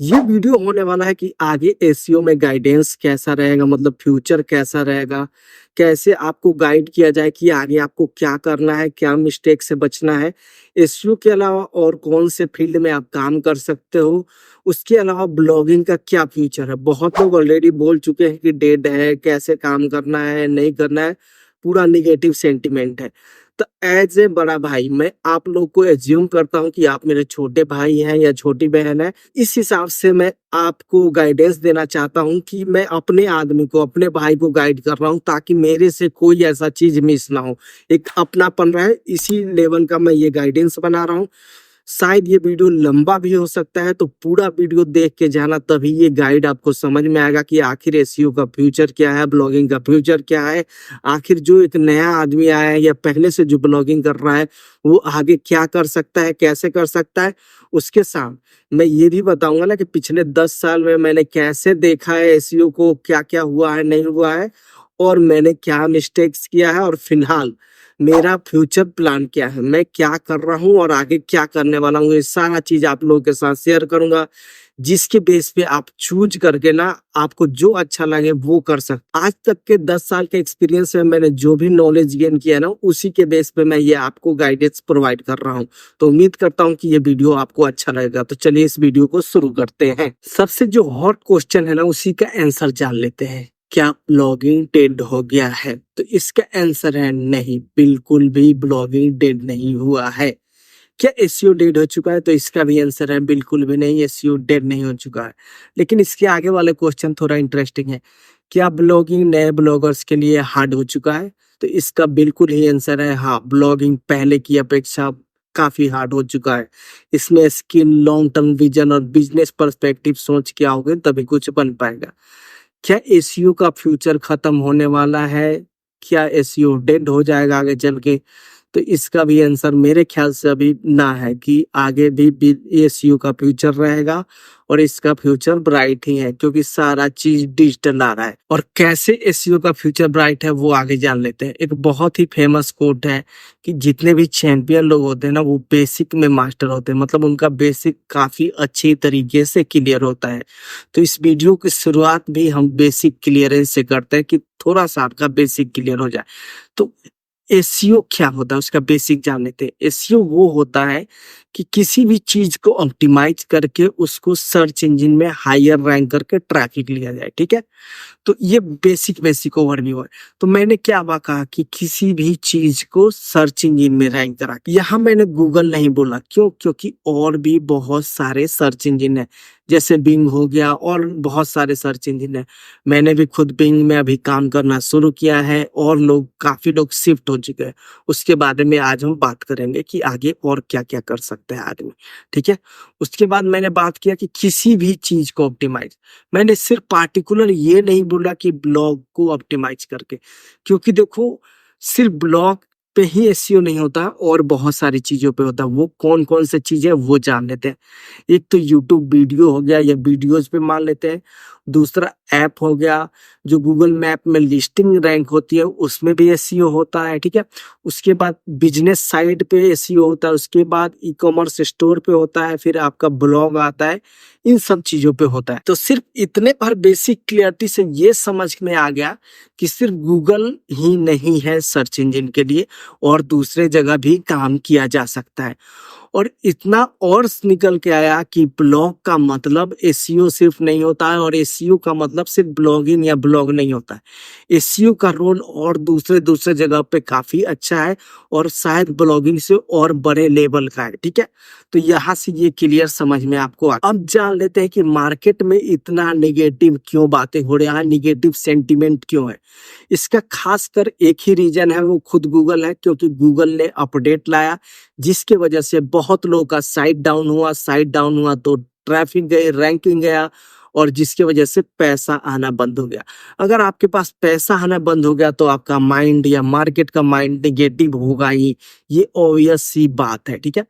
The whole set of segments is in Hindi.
ये वीडियो होने वाला है कि आगे एसईओ में गाइडेंस कैसा रहेगा, मतलब फ्यूचर कैसा रहेगा, कैसे आपको गाइड किया जाए कि आगे आपको क्या करना है, क्या मिस्टेक से बचना है। एसईओ के अलावा और कौन से फील्ड में आप काम कर सकते हो, उसके अलावा ब्लॉगिंग का क्या फ्यूचर है। बहुत लोग ऑलरेडी बोल चुके हैं कि डेड है, कैसे काम करना है, नहीं करना है, पूरा निगेटिव सेंटिमेंट है। तो एज ए बड़ा भाई मैं आप लोग को एज्यूम करता हूँ कि आप मेरे छोटे भाई हैं या छोटी बहन है। इस हिसाब से मैं आपको गाइडेंस देना चाहता हूँ कि मैं अपने आदमी को, अपने भाई को गाइड कर रहा हूँ ताकि मेरे से कोई ऐसा चीज मिस ना हो, एक अपनापन रहे। इसी लेवल का मैं ये गाइडेंस बना रहा हूँ। शायद ये वीडियो लंबा भी हो सकता है, तो पूरा वीडियो देख के जाना, तभी ये गाइड आपको समझ में आएगा कि आखिर एसईओ का फ्यूचर क्या है, ब्लॉगिंग का फ्यूचर क्या है। आखिर जो एक नया आदमी आया है या पहले से जो ब्लॉगिंग कर रहा है, वो आगे क्या कर सकता है, कैसे कर सकता है। उसके साथ मैं ये भी बताऊंगा ना कि पिछले 10 साल में मैंने कैसे देखा है एसईओ को, क्या क्या हुआ है, नहीं हुआ है, और मैंने क्या मिस्टेक्स किया है, और फिलहाल मेरा फ्यूचर प्लान क्या है, मैं क्या कर रहा हूँ और आगे क्या करने वाला हूँ। ये सारा चीज आप लोगों के साथ शेयर करूंगा, जिसके बेस पे आप चूज करके ना आपको जो अच्छा लगे वो कर सकते। आज तक के 10 साल के एक्सपीरियंस में मैंने जो भी नॉलेज गेन किया ना, उसी के बेस पे मैं ये आपको गाइडेंस प्रोवाइड कर रहा हूँ। तो उम्मीद करता हूँ कि ये वीडियो आपको अच्छा लगेगा। तो चलिए इस वीडियो को शुरू करते हैं। सबसे जो हॉट क्वेश्चन है ना, उसी का आंसर जान लेते हैं। क्या ब्लॉगिंग डेड हो गया है? तो इसका आंसर है नहीं, बिल्कुल भी ब्लॉगिंग डेड नहीं हुआ है। क्या एसईओ डेड हो चुका है? तो इसका भी आंसर है बिल्कुल भी नहीं, एसईओ डेड नहीं हो चुका है। लेकिन इसके आगे वाले क्वेश्चन थोड़ा इंटरेस्टिंग है। क्या ब्लॉगिंग नए ब्लॉगर्स के लिए हार्ड हो चुका है? तो इसका बिल्कुल ही आंसर है हाँ, ब्लॉगिंग पहले की अपेक्षा काफी हार्ड हो चुका है। इसमें स्किल, लॉन्ग टर्म विजन और बिजनेस पर्सपेक्टिव सोच के आओगे तभी कुछ बन पाएगा। क्या एसईओ का फ्यूचर खत्म होने वाला है? क्या एसईओ डेड हो जाएगा आगे चल के? तो इसका भी आंसर मेरे ख्याल से अभी ना है, कि आगे भी एसईओ का फ्यूचर रहेगा, और इसका फ्यूचर ब्राइट ही है, क्योंकि सारा चीज डिजिटल आ रहा है। और कैसे एसईओ का फ्यूचर ब्राइट है वो आगे जान लेते हैं। एक बहुत ही फेमस कोट है कि जितने भी चैंपियन लोग होते हैं ना, वो बेसिक में मास्टर होते हैं, मतलब उनका बेसिक काफी अच्छी तरीके से क्लियर होता है। तो इस वीडियो की शुरुआत भी हम बेसिक क्लियरेंस से करते हैं कि थोड़ा सा आपका बेसिक क्लियर हो जाए। तो एसईओ क्या होता है, उसका बेसिक जान लेते हैं। एसईओ वो होता है कि किसी भी चीज को ऑप्टिमाइज करके उसको सर्च इंजन में हायर रैंक करके ट्रैफिक लिया जाए, ठीक है। तो ये बेसिक बेसिक ओवरव्यू है। तो मैंने क्या हुआ कहा कि किसी भी चीज को सर्च इंजन में रैंक करा। यहाँ मैंने गूगल नहीं बोला, क्यों? क्योंकि और भी बहुत सारे सर्च इंजन है, जैसे बिंग हो गया, और बहुत सारे सर्च इंजन है। मैंने भी खुद बिंग में अभी काम करना शुरू किया है, और काफी लोग शिफ्ट हो चुके हैं। उसके बारे में आज हम बात करेंगे कि आगे और क्या क्या कर सकते हैं आदमी, ठीक है। उसके बाद मैंने बात किया कि किसी भी चीज को ऑप्टिमाइज, मैंने सिर्फ पार्टिकुलर ये नहीं बोला कि ब्लॉग को ऑप्टिमाइज करके, क्योंकि देखो सिर्फ ब्लॉग पे ही एसईओ नहीं होता, और बहुत सारी चीजों पे होता है। वो कौन कौन से चीजें वो जान लेते हैं। एक तो यूट्यूब वीडियो हो गया या वीडियोस पे मान लेते हैं। दूसरा ऐप हो गया, जो गूगल मैप में लिस्टिंग रैंक होती है उसमें भी एसईओ होता है, ठीक है। उसके बाद बिजनेस साइट पे एसईओ होता है, उसके बाद ई कॉमर्स स्टोर पे होता है, फिर आपका ब्लॉग आता है, इन सब चीजों पे होता है। तो सिर्फ इतने पर बेसिक क्लियरिटी से ये समझ में आ गया कि सिर्फ गूगल ही नहीं है सर्च इंजन के लिए, और दूसरे जगह भी काम किया जा सकता है। और इतना और निकल के आया कि ब्लॉग का मतलब एसईओ सिर्फ नहीं होता है, और एसईओ का मतलब सिर्फ ब्लॉगिंग या ब्लॉग नहीं होता है। एसईओ का रोल और दूसरे दूसरे जगह पे काफी अच्छा है, और शायद ब्लॉगिंग से और बड़े लेवल का है, ठीक है। तो यहाँ से ये क्लियर समझ में आपको आ। अब जान लेते हैं कि मार्केट में इतना नेगेटिव क्यों बातें हो रहा है, नेगेटिव सेंटिमेंट क्यों है। इसका खासकर एक ही रीजन है, वो खुद गूगल है, क्योंकि गूगल ने अपडेट लाया, जिसके वजह से बहुत लोगों का साइट डाउन हुआ तो ट्रैफिक गए, रैंकिंग गया, और जिसकी वजह से पैसा आना बंद हो गया। अगर आपके पास पैसा आना बंद हो गया तो आपका माइंड या मार्केट का माइंड नेगेटिव होगा ही, ये ऑब्वियस सी बात है, ठीक है।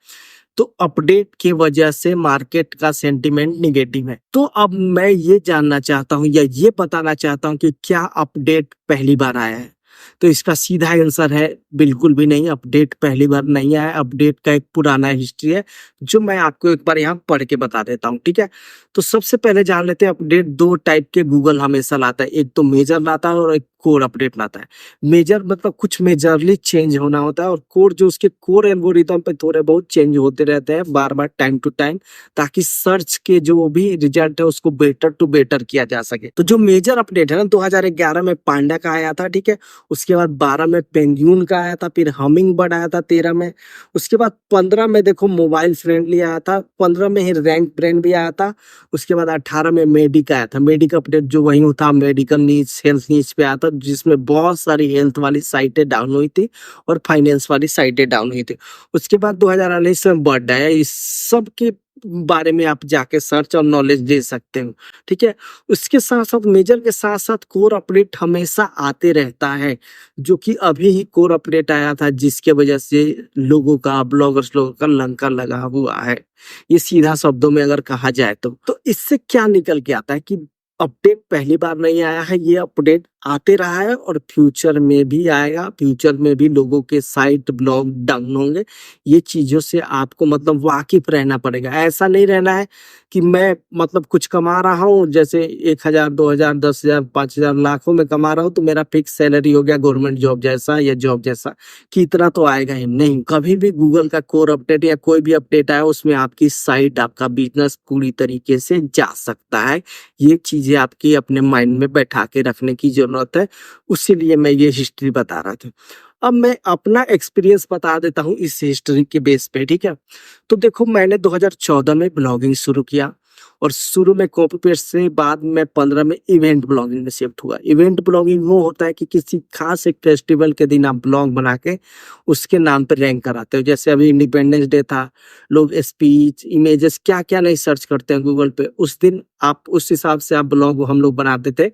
तो अपडेट की वजह से मार्केट का सेंटिमेंट निगेटिव है। तो अब मैं ये जानना चाहता हूँ या ये बताना चाहता हूँ कि क्या अपडेट पहली बार आया है? तो इसका सीधा आंसर है बिल्कुल भी नहीं, अपडेट पहली बार नहीं आया, अपडेट का एक पुराना हिस्ट्री है जो मैं आपको एक बार यहाँ पढ़ के बता देता हूँ, ठीक है। तो सबसे पहले जान लेते हैं अपडेट दो टाइप के गूगल हमेशा लाता है, एक तो मेजर लाता है और एक कोर अपडेट लाता है। मेजर मतलब कुछ मेजरली चेंज होना होता है, और कोर जो उसके कोर एल्गोरिदम पे थोड़े बहुत चेंज होते रहते हैं बार बार टाइम टू टाइम, ताकि सर्च के जो भी रिजल्ट है उसको बेटर टू बेटर किया जा सके। तो जो मेजर अपडेट है ना 2011 में पांडा का आया था, ठीक है। उसके बाद 12 में पेंगुइन का आया था, फिर हमिंग बर्ड आया था 13 में। उसके बाद 15 में देखो मोबाइल फ्रेंडली आया था, 15 में ही रैंक ब्रेन भी आया था। उसके बाद 18 में मेडिक आया था, मेडिक अपडेट जो वही था मेडिकल नीड्स हेल्थ नीड्स पे आया था, जिसमें बहुत सारी हेल्थ वाली साइटें डाउन हुई थी और फाइनेंस वाली साइटें डाउन हुई थी। उसके बाद 2019 में बर्ड आया। इस सब के बारे में आप जाके सर्च और नॉलेज ले सकते हो, ठीक है। उसके साथ साथ मेजर के साथ साथ कोर अपडेट हमेशा आते रहता है, जो कि अभी ही कोर अपडेट आया था, जिसके वजह से लोगों का ब्लॉगर्स लोगों का लंका लगा हुआ है। ये सीधा शब्दों में अगर कहा जाए तो इससे क्या निकल के आता है कि अपडेट पहली बार नहीं आया है, ये अपडेट आते रहा है और फ्यूचर में भी आएगा। फ्यूचर में भी लोगों के साइट ब्लॉग डाउन होंगे। ये चीजों से आपको मतलब वाकिफ रहना पड़ेगा। ऐसा नहीं रहना है कि मैं मतलब कुछ कमा रहा हूँ, जैसे 1,000 2,000 10,000 5,000 लाखों में कमा रहा हूँ तो मेरा फिक्स सैलरी हो गया गवर्नमेंट जॉब जैसा या जॉब जैसा, कि इतना तो आएगा ही नहीं। कभी भी गूगल का कोर अपडेट या कोई भी अपडेट आया उसमें आपकी साइट आपका बिजनेस पूरी तरीके से जा सकता है। ये चीजें आपकी अपने माइंड में बैठा के रखने की जरूरत है, उसीलिए मैं ये हिस्ट्री बता रहा था। अब मैं अपना एक्सपीरियंस बता देता हूँ इस हिस्ट्री के बेस पे, ठीक है। तो देखो मैंने 2014 में ब्लॉगिंग शुरू किया, और शुरू में कॉपी पेस्ट से बाद में 15 में इवेंट ब्लॉगिंग में शिफ्ट हुआ। इवेंट ब्लॉगिंग वो होता है कि किसी खास एक फेस्टिवल के दिन आप ब्लॉग बना के उसके नाम पे रैंक कराते हो। जैसे अभी इंडिपेंडेंस डे था, लोग स्पीच इमेजेस क्या क्या नहीं सर्च करते हैं गूगल पे, उस दिन आप उस हिसाब से आप ब्लॉग हम लोग बनाते थे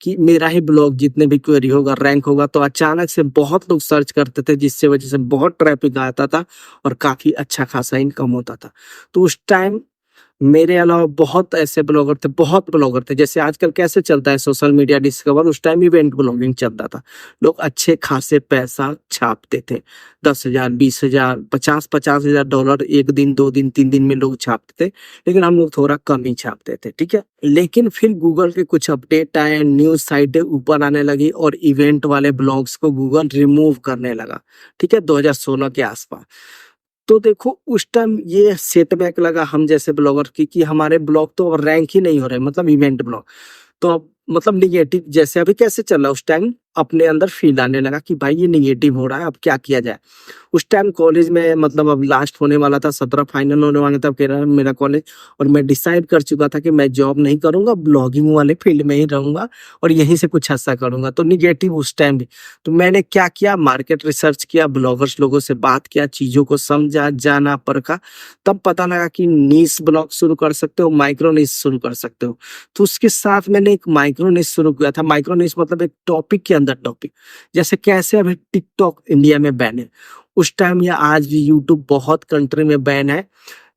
कि मेरा ही ब्लॉग जितने भी क्वेरी होगा रैंक होगा। तो अचानक से बहुत लोग सर्च करते थे, जिससे वजह से बहुत ट्रैफिक आता था और काफी अच्छा खासा इनकम होता था। तो उस टाइम मेरे अलावा बहुत ऐसे ब्लॉगर थे, बहुत ब्लॉगर थे। जैसे आजकल कैसे चलता है सोशल मीडिया डिस्कवर, उस टाइम इवेंट ब्लॉगिंग चलता था। लोग अच्छे खासे पैसा छापते थे, 10,000 20,000 50,000 $50,000 एक दिन 2 दिन 3 दिन में लोग छापते थे। लेकिन हम लोग थोड़ा कम ही छापते थे, ठीक है। लेकिन फिर गूगल के कुछ अपडेट आए, न्यूज साइटें ऊपर आने लगी और इवेंट वाले ब्लॉग्स को गूगल रिमूव करने लगा, ठीक है, 2016 के आसपास। तो देखो उस टाइम ये सेटबैक लगा हम जैसे ब्लॉगर की, कि हमारे ब्लॉग तो अब रैंक ही नहीं हो रहे, मतलब इवेंट ब्लॉग तो अब मतलब निगेटिव जैसे अभी कैसे चल रहा है, उस टाइम अपने अंदर फील आने लगा कि भाई ये निगेटिव हो रहा है, अब क्या किया जाए। उस टाइम कॉलेज में मतलब अब लास्ट होने वाला था, 17 फाइनल होने वाला था मेरा कॉलेज, और मैं डिसाइड कर चुका था कि मैं जॉब नहीं करूंगा, ब्लॉगिंग वाले फील्ड में ही रहूंगा और यहीं से कुछ अच्छा करूंगा। तो निगेटिव उस टाइम भी। तो मैंने क्या किया, मार्केट रिसर्च किया, ब्लॉगर्स लोगों से बात किया, चीजों को समझा जाना परखा, तब पता लगा कि नीश ब्लॉग शुरू कर सकते हो, माइक्रो नीश शुरू कर सकते हो। तो उसके साथ मैंने एक माइक्रो नीश शुरू किया था। माइक्रो नीश मतलब एक टॉपिक के अंदर टॉपिक, जैसे कैसे अभी टिकटॉक इंडिया में बैन है, उस टाइम या आज भी यूट्यूब बहुत कंट्री में बैन है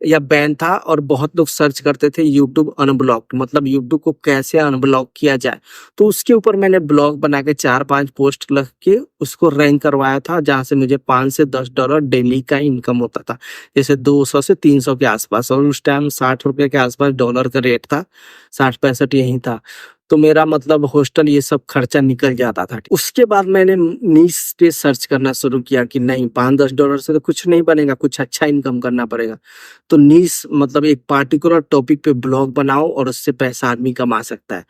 या बैन था, और बहुत लोग सर्च करते थे यूट्यूब अनब्लॉक, मतलब यूट्यूब को कैसे अनब्लॉक किया जाए। तो उसके ऊपर मैंने ब्लॉग बना के 4-5 पोस्ट लग के उसको रैंक करवाया था, जहां से मुझे $5 से $10 डेली का इनकम होता था, जैसे 200 से 300 के आसपास। और उस टाइम 60 रुपए के आसपास डॉलर का रेट था, 60-65 यही था। तो मेरा मतलब हॉस्टल ये सब खर्चा निकल जाता था। उसके बाद मैंने नीश पे सर्च करना शुरू किया कि नहीं, $5-10 से तो कुछ नहीं बनेगा, कुछ अच्छा इनकम करना पड़ेगा। तो नीश मतलब एक पार्टिकुलर टॉपिक पे ब्लॉग बनाओ और उससे पैसा आदमी कमा सकता है।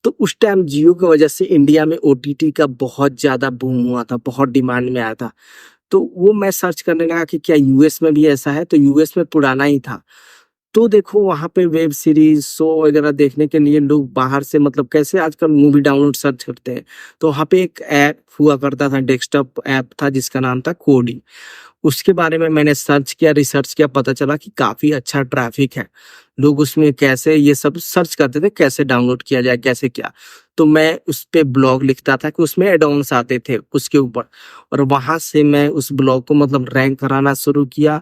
तो उस टाइम जियो की वजह से इंडिया में ओटीटी का बहुत ज्यादा बूम हुआ था, बहुत डिमांड में आया था। तो वो मैं सर्च करने लगा कि क्या यूएस में भी ऐसा है, तो यूएस में पुराना ही था। तो देखो वहाँ पे वेब सीरीज शो वगैरह देखने के लिए लोग बाहर से, मतलब कैसे आजकल मूवी डाउनलोड सर्च करते हैं, तो वहाँ पे एक ऐप हुआ करता था, डेस्कटॉप ऐप था जिसका नाम था कोडी। उसके बारे में मैंने सर्च किया, रिसर्च किया, पता चला कि काफी अच्छा ट्रैफिक है। लोग उसमें कैसे ये सब सर्च करते थे, कैसे डाउनलोड किया जाए, कैसे क्या। तो मैं उस पे ब्लॉग लिखता था कि उसमें एडॉन्स आते थे उसके ऊपर, और वहां से मैं उस ब्लॉग को मतलब रैंक कराना शुरू किया।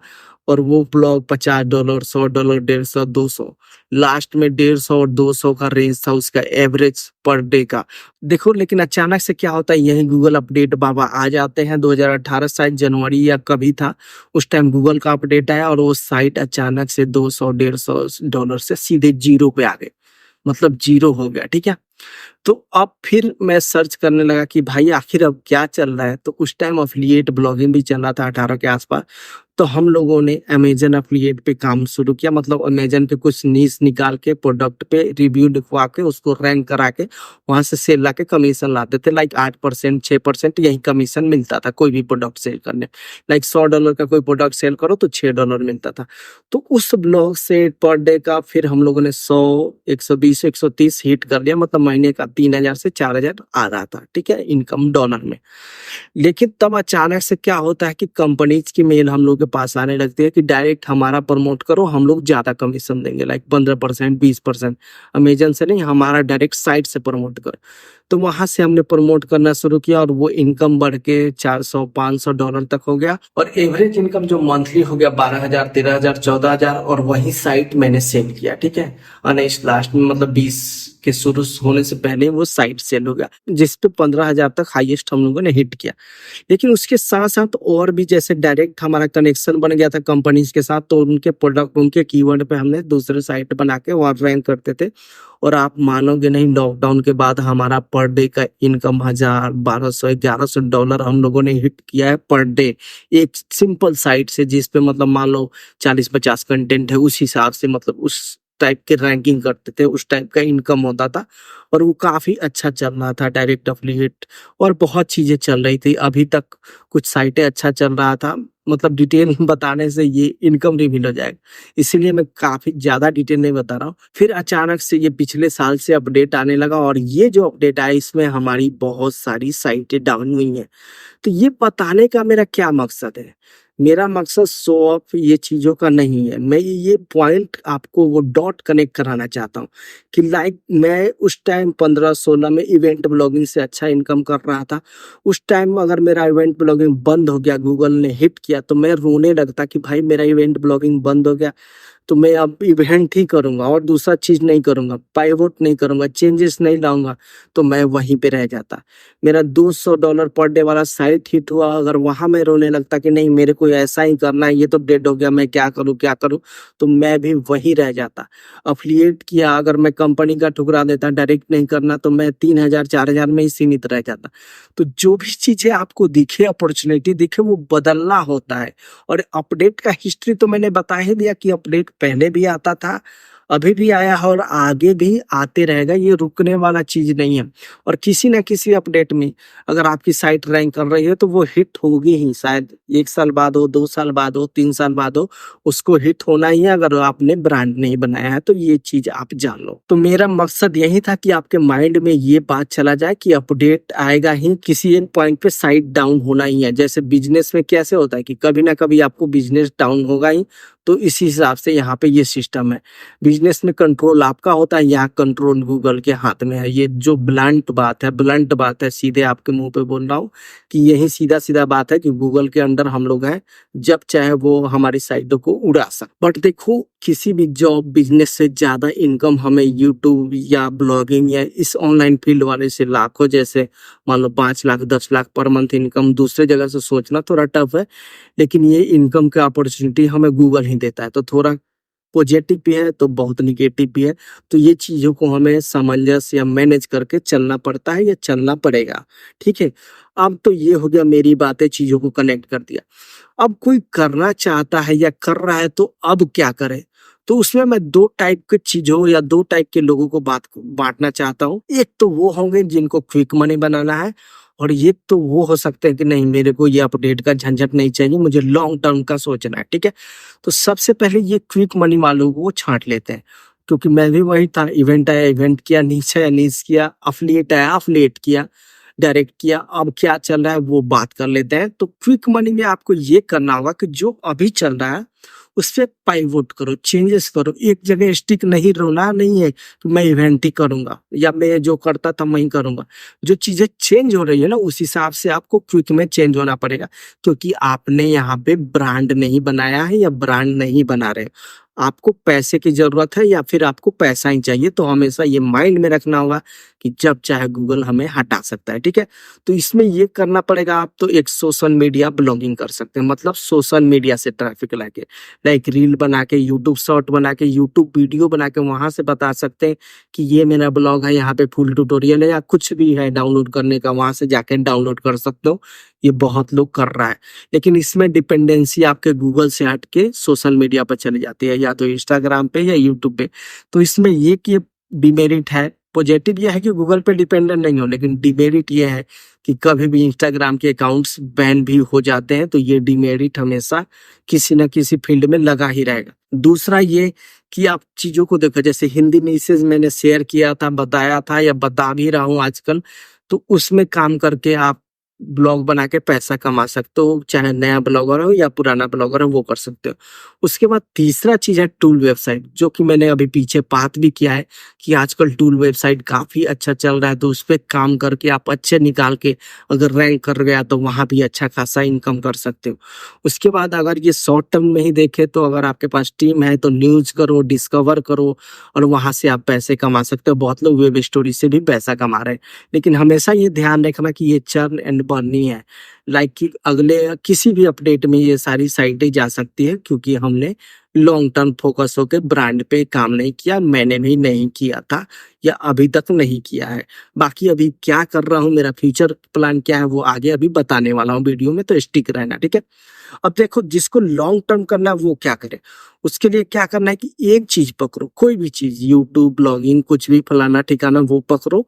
और वो ब्लॉग $50, $100, 150, 200, लास्ट में 150 और 200 का रेंज था उसका एवरेज पर डे का। देखो लेकिन अचानक से क्या होता है, यही गूगल अपडेट बाबा आ जाते हैं। 2018 शायद जनवरी या कभी था, उस टाइम गूगल का अपडेट आया और वो साइट अचानक से 200 $150 से सीधे जीरो पे आ गए, मतलब जीरो हो गया। ठीक है, तो अब फिर मैं सर्च करने लगा कि भाई आखिर अब क्या चल रहा है। तो उस टाइम अफिलिएट ब्लॉगिंग भी चल रहा था 18 के आसपास। तो हम लोगों ने अमेजन अफिलिएट पे काम शुरू किया, मतलब अमेजन पे कुछ नीश निकाल के प्रोडक्ट पे रिव्यू लिखवा के उसको रैंक करा के वहां से सेल ला के कमीशन लाते थे। लाइक 8% 6% यही कमीशन मिलता था कोई भी प्रोडक्ट सेल करने। लाइक $100 का कोई प्रोडक्ट सेल करो तो $6 मिलता था। तो उस ब्लॉग से पर डे का फिर हम लोगों ने 100 120 130 हिट कर लिया, मतलब महीने का 3000 से 4000 आ रहा था। ठीक है, इनकम डॉलर में। लेकिन तब अचानक से क्या होता है कि कंपनीज की मेल हम लोग के पास आने लगती है कि डायरेक्ट हमारा प्रमोट करो, हम लोग ज्यादा कमीशन देंगे, लाइक 15% 20%। अमेजन से नहीं, हमारा डायरेक्ट साइट से प्रमोट करो। तो वहां से हमने प्रमोट करना शुरू किया और वो इनकम बढ़ के $400 $500 तक हो गया। और एवरेज इनकम जो मंथली हो गया 12,000 13,000 14,000। और वही साइट मैंने सेल किया। ठीक है, अनेस्ट लास्ट में मतलब 20 के शुरू होने से पहले वो साइट सेल हो गया, जिसपे 15,000 तक हाईएस्ट हम लोगों ने हिट किया। लेकिन उसके साथ साथ और भी, जैसे डायरेक्ट हमारा कनेक्शन बन गया था कंपनीज के साथ, तो उनके प्रोडक्ट उनके कीवर्ड पे हमने दूसरे साइट बना के वहाँ रैंक करते थे। और आप मानोगे नहीं, लॉकडाउन के बाद हमारा पर डे का इनकम 1000 1200 $1100 हम लोगों ने हिट किया है पर डे, एक सिंपल साइट से, जिसपे मतलब मान लो 40-50 कंटेंट है, उस हिसाब से मतलब उस टाइप के रैंकिंग करते थे, उस टाइप का इनकम होता था। और वो काफी अच्छा चल रहा था, डायरेक्ट अफिलिएट और बहुत चीजें चल रही थी। अभी तक कुछ साइटें अच्छा चल रहा था, मतलब डिटेल बताने से ये इनकम रिवील हो जाएगा, इसीलिए मैं काफी ज्यादा डिटेल नहीं बता रहा हूँ। फिर अचानक से ये पिछले साल से अपडेट आने लगा, और ये जो अपडेट आया इसमें हमारी बहुत सारी साइटें डाउन हुई हैं। तो ये बताने का मेरा क्या मकसद है? मेरा मकसद शो ऑफ ये चीज़ों का नहीं है। मैं ये पॉइंट आपको वो डॉट कनेक्ट कराना चाहता हूँ कि लाइक मैं उस टाइम 15-16 में इवेंट ब्लॉगिंग से अच्छा इनकम कर रहा था। उस टाइम अगर मेरा इवेंट ब्लॉगिंग बंद हो गया, गूगल ने हिट किया, तो मैं रोने लगता कि भाई मेरा इवेंट ब्लॉगिंग बंद हो गया, तो मैं अब इवेंट ही करूंगा और दूसरा चीज नहीं करूंगा, पाइवोट नहीं करूंगा, चेंजेस नहीं लाऊंगा। तो मैं वहीं पे रह जाता। मेरा $200 पर डे वाला साइट हिट हुआ, अगर वहां मैं रोने लगता कि नहीं मेरे को ऐसा ही करना है, ये तो डेड हो गया, मैं क्या करूं क्या करूं, तो मैं भी वहीं रह जाता। अफिलिएट किया, अगर मैं कंपनी का ठुकरा देता, डायरेक्ट नहीं करना, तो मैं 3000 4000 में ही सीमित रह जाता। तो जो भी चीजें आपको दिखे, अपॉर्चुनिटी दिखे, वो बदलना होता है। और अपडेट का हिस्ट्री तो मैंने बता ही दिया कि अपडेट पहले भी आता था, अभी भी आया है और आगे भी आते रहेगा, ये रुकने वाला चीज नहीं है। और किसी ना किसी अपडेट में अगर आपकी साइट रैंक कर रही है तो वो हिट होगी ही, शायद 1 साल बाद हो, 2 साल बाद हो, 3 साल बाद हो, उसको हिट होना ही है अगर आपने ब्रांड नहीं बनाया है। तो ये चीज आप जान लो। तो मेरा मकसद यही था कि आपके माइंड में ये बात चला जाए कि अपडेट आएगा ही, किसी एक पॉइंट पे साइट डाउन होना ही है। जैसे बिजनेस में कैसे होता है कि कभी ना कभी आपको बिजनेस डाउन होगा ही, तो इसी हिसाब से यहाँ पे ये सिस्टम है। बिजनेस में कंट्रोल आपका होता है, यहाँ कंट्रोल गूगल के हाथ में है। ये जो ब्लंट बात है, सीधे आपके मुंह पे बोल रहा हूँ कि यही सीधा सीधा बात है कि गूगल के अंडर हम लोग हैं, जब चाहे वो हमारी साइटों को उड़ा सकते। बट देखो, किसी भी जॉब बिजनेस से ज्यादा इनकम हमें यूट्यूब या ब्लॉगिंग या इस ऑनलाइन फील्ड वाले से लाखों, जैसे मान लो 5 lakh 10 lakh per month income दूसरे जगह से सोचना थोड़ा टफ है। लेकिन ये इनकम का अपॉर्चुनिटी हमें गूगल ही देता है, तो थोड़ा पॉजिटिव भी है तो बहुत निगेटिव भी है। तो ये चीजों को हमें सामंजस्य या मैनेज करके चलना पड़ता है या चलना पड़ेगा। ठीक है, अब तो ये हो गया, मेरी बातें चीजों को कनेक्ट कर दिया। अब कोई करना चाहता है या कर रहा है तो अब क्या करे? तो उसमें मैं 2 टाइप के चीजों या 2 टाइप के लोगों को बांटना चाहता हूँ। एक तो वो होंगे जिनको क्विक मनी बनाना है, और ये तो वो हो सकते हैं कि नहीं मेरे को ये अपडेट का झंझट नहीं चाहिए, मुझे लॉन्ग टर्म का सोचना है। ठीक है, तो सबसे पहले ये क्विक मनी वालों को छांट लेते हैं, क्योंकि मैं भी वही था। इवेंट आया इवेंट किया, नीच आया नीच किया, अफिलिएट आया अफिलिएट किया, डायरेक्ट किया। अब क्या चल रहा है वो बात कर लेते हैं। तो क्विक मनी में आपको ये करना होगा कि जो अभी चल रहा है उस पे पाइवोट करो, चेंजेस करो, एक जगह स्टिक नहीं रहना नहीं है कि मैं इवेंट ही करूंगा या मैं जो करता था मैं ही करूंगा। जो चीजें चेंज हो रही है ना उस हिसाब से आपको क्विक में चेंज होना पड़ेगा, क्योंकि आपने यहाँ पे ब्रांड नहीं बनाया है या ब्रांड नहीं बना रहे। आपको पैसे की जरूरत है या फिर आपको पैसा ही चाहिए, तो हमेशा ये माइंड में रखना होगा कि जब चाहे गूगल हमें हटा सकता है, ठीक है। तो इसमें ये करना पड़ेगा, आप तो एक सोशल मीडिया ब्लॉगिंग कर सकते हैं, मतलब सोशल मीडिया से ट्रैफिक लाके, लाइक रील बना के, यूट्यूब शॉर्ट बना के, यूट्यूब वीडियो बना के वहां से बता सकते हैं कि ये मेरा ब्लॉग है, यहाँ पे फुल ट्यूटोरियल है या कुछ भी है डाउनलोड करने का, वहां से जाके डाउनलोड कर सकते हो। ये बहुत लोग कर रहा है, लेकिन इसमें डिपेंडेंसी आपके गूगल से हट के सोशल मीडिया पर चली जाती है, या तो इंस्टाग्राम पे या यूट्यूब पे। तो इसमें ये कि डिमेरिट है। पॉजिटिव ये है कि गूगल पे डिपेंडेंट नहीं हो, लेकिन डिमेरिट ये है कि कभी भी इंस्टाग्राम के अकाउंट्स बैन भी हो जाते हैं, तो ये डिमेरिट हमेशा किसी न किसी फील्ड में लगा ही रहेगा। दूसरा ये कि आप चीजों को देखो, जैसे हिंदी न्यूज़ मैंने शेयर किया था, बताया था या बता भी रहा हूँ आजकल, तो उसमें काम करके आप ब्लॉग बना के पैसा कमा सकते हो, चाहे नया ब्लॉगर हो या पुराना ब्लॉगर हो, वो कर सकते हो। उसके बाद तीसरा चीज है टूल वेबसाइट, जो कि मैंने अभी पीछे बात भी किया है कि आजकल टूल वेबसाइट काफी अच्छा चल रहा है, तो उस पर काम करके आप अच्छे निकाल के अगर रैंक कर गया तो वहां भी अच्छा खासा इनकम कर सकते हो। उसके बाद अगर ये शॉर्ट टर्म में ही देखे तो अगर आपके पास टीम है तो न्यूज करो, डिस्कवर करो और वहां से आप पैसे कमा सकते हो। बहुत लोग वेब स्टोरी से भी पैसा कमा रहे हैं, लेकिन हमेशा ये ध्यान रखना कि ये चर्न एंड बर्न नहीं है, लाइक कि अगले किसी भी अपडेट में ये सारी साइटें जा सकती है, क्योंकि हमने लॉन्ग टर्म फोकस होकर ब्रांड पे काम नहीं किया, मैंने भी नहीं किया था या अभी तक नहीं किया है। बाकी अभी क्या कर रहा हूँ, मेरा फ्यूचर प्लान क्या है, वो आगे अभी बताने वाला हूँ वीडियो में, तो स्टिक रहना, ठीक है। अब देखो, जिसको लॉन्ग टर्म करना है वो क्या करे। उसके लिए क्या करना है कि एक चीज पकड़ो, कोई भी चीज, यूट्यूब, ब्लॉगिंग, कुछ भी फलाना ठिकाना, वो पकड़ो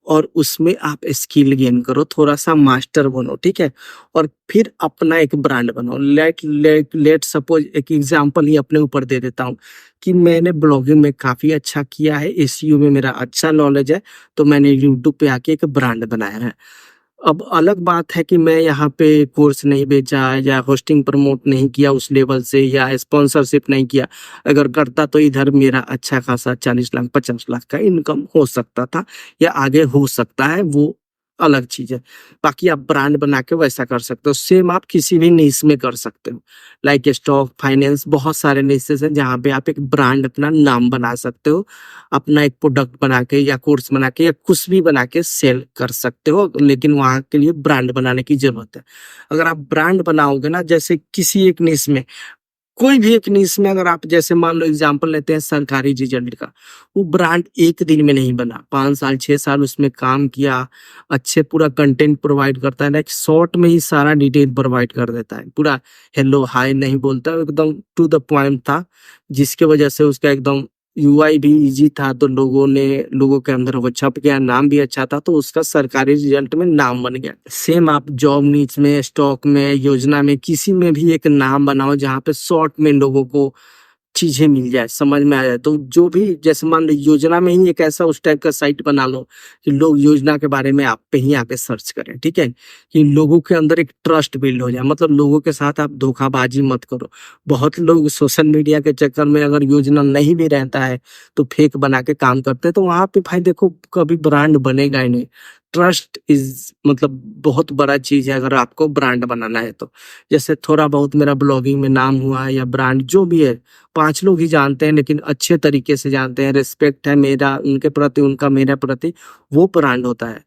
और उसमें आप स्किल गेन करो, थोड़ा सा मास्टर बनो, ठीक है। और फिर अपना एक ब्रांड बनाओ। लेट सपोज एक एग्जांपल ही अपने ऊपर दे देता हूँ कि मैंने ब्लॉगिंग में काफी अच्छा किया है, एसईओ में मेरा अच्छा नॉलेज है, तो मैंने यूट्यूब पे आके एक ब्रांड बनाया है। अब अलग बात है कि मैं यहाँ पे कोर्स नहीं बेचा या होस्टिंग प्रमोट नहीं किया उस लेवल से, या स्पॉन्सरशिप नहीं किया। अगर करता तो इधर मेरा अच्छा खासा 40 लाख 50 लाख का इनकम हो सकता था या आगे हो सकता है, वो अलग चीज है। बाकी आप ब्रांड बना के वैसा कर सकते हो। सेम आप किसी भी निश में कर सकते हो, लाइक स्टॉक, फाइनेंस, बहुत सारे निशेस हैं जहाँ पे आप एक ब्रांड, अपना नाम बना सकते हो, अपना एक प्रोडक्ट बना के या कोर्स बना के या कुछ भी बना के सेल कर सकते हो, लेकिन वहां के लिए ब्रांड बनाने की जरूरत है। अगर आप ब्रांड बनाओगे ना, जैसे किसी एक निश में, कोई भी एक निश में, अगर आप जैसे मान लो एग्जांपल लेते हैं सरकारी रिजल्ट का, वो ब्रांड एक दिन में नहीं बना, 5 साल 6 साल उसमें काम किया, अच्छे पूरा कंटेंट प्रोवाइड करता है, लाइक शॉर्ट में ही सारा डिटेल प्रोवाइड कर देता है, पूरा हेलो हाय नहीं बोलता, एकदम टू द पॉइंट था, जिसके वजह से उसका एकदम यूआई भी इजी था, तो लोगों के अंदर वो छप गया, नाम भी अच्छा था, तो उसका सरकारी रिजल्ट में नाम बन गया। सेम आप जॉब नीच में, स्टॉक में, योजना में, किसी में भी एक नाम बनाओ जहाँ पे शॉर्ट में लोगों को चीजें मिल जाए, समझ में आ जाए। तो जो भी, जैसे मान लो योजना में ही एक ऐसा उस टाइप का साइट बना लो कि लोग योजना के बारे में आप पे ही आके सर्च करें, ठीक है, कि लोगों के अंदर एक ट्रस्ट बिल्ड हो जाए, मतलब लोगों के साथ आप धोखाबाजी मत करो। बहुत लोग सोशल मीडिया के चक्कर में, अगर योजना नहीं भी रहता है तो फेक बना के काम करते हैं, तो वहां पे भाई देखो कभी ब्रांड बनेगा ही नहीं। ट्रस्ट इज मतलब बहुत बड़ा चीज है अगर आपको ब्रांड बनाना है तो। जैसे थोड़ा बहुत मेरा ब्लॉगिंग में नाम हुआ है या ब्रांड जो भी है, 5 लोग ही जानते हैं, लेकिन अच्छे तरीके से जानते हैं, रिस्पेक्ट है मेरा उनके प्रति, उनका मेरे प्रति, वो ब्रांड होता है।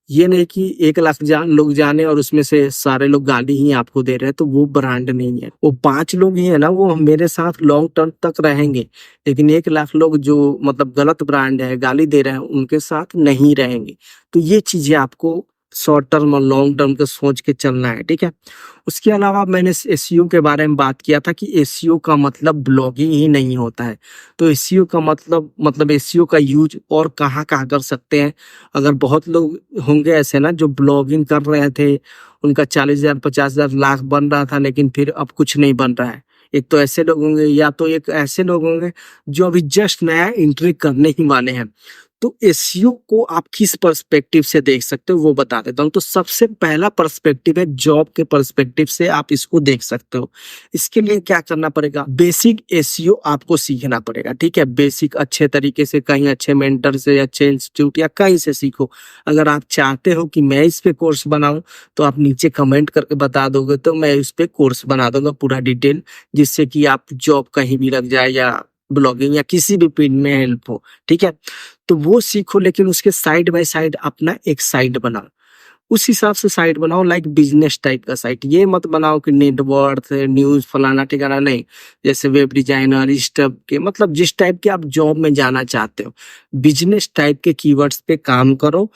ये नहीं कि 1 लाख लोग जाने और उसमें से सारे लोग गाली ही आपको दे रहे हैं, तो वो ब्रांड नहीं है। वो 5 लोग ही है ना, वो मेरे साथ लॉन्ग टर्म तक रहेंगे, लेकिन 1 लाख लोग जो मतलब गलत ब्रांड है, गाली दे रहे हैं, उनके साथ नहीं रहेंगे। तो ये चीजें आपको शॉर्ट टर्म और लॉन्ग टर्म के सोच के चलना है, ठीक है। उसके अलावा मैंने एसईओ के बारे में बात किया था कि एसईओ का मतलब ब्लॉगिंग ही नहीं होता है। तो एसईओ का मतलब एसईओ का यूज और कहाँ कहाँ कर सकते हैं। अगर बहुत लोग होंगे ऐसे ना जो ब्लॉगिंग कर रहे थे, उनका 40,000 50,000 लाख बन रहा था, लेकिन फिर अब कुछ नहीं बन रहा है। एक तो ऐसे लोग होंगे, या तो एक ऐसे लोग होंगे जो अभी जस्ट नया एंट्री करने ही वाले हैं, तो एसईओ को आप किस पर्सपेक्टिव से देख सकते हो वो बता देता हूँ। तो सबसे पहला पर्सपेक्टिव है जॉब के पर्सपेक्टिव से आप इसको देख सकते हो। इसके लिए क्या करना पड़ेगा, बेसिक एसईओ आपको सीखना पड़ेगा, ठीक है। बेसिक अच्छे तरीके से कहीं अच्छे मेंटर से, अच्छे इंस्टीट्यूट या कहीं से सीखो। अगर आप चाहते हो कि मैं इस पे कोर्स बनाऊं तो आप नीचे कमेंट करके बता दोगे तो मैं इस पे कोर्स बना दूंगा पूरा डिटेल, जिससे कि आप जॉब कहीं भी लग जाए या ब्लॉगिंग या किसी भी फील्ड में हेल्प हो, ठीक है। तो वो सीखो, लेकिन उसके साइड बाय साइड अपना एक साइट बनाओ। उस हिसाब से साइट बनाओ, लाइक बिजनेस टाइप का साइट। ये मत बनाओ कि नेटवर्थ न्यूज फलाना ठिकाना, नहीं। जैसे वेब डिजाइनर इस टाइप के, मतलब जिस टाइप के आप जॉब में जाना चाहते हो, बिजनेस टाइप के कीवर्ड्स पे काम करो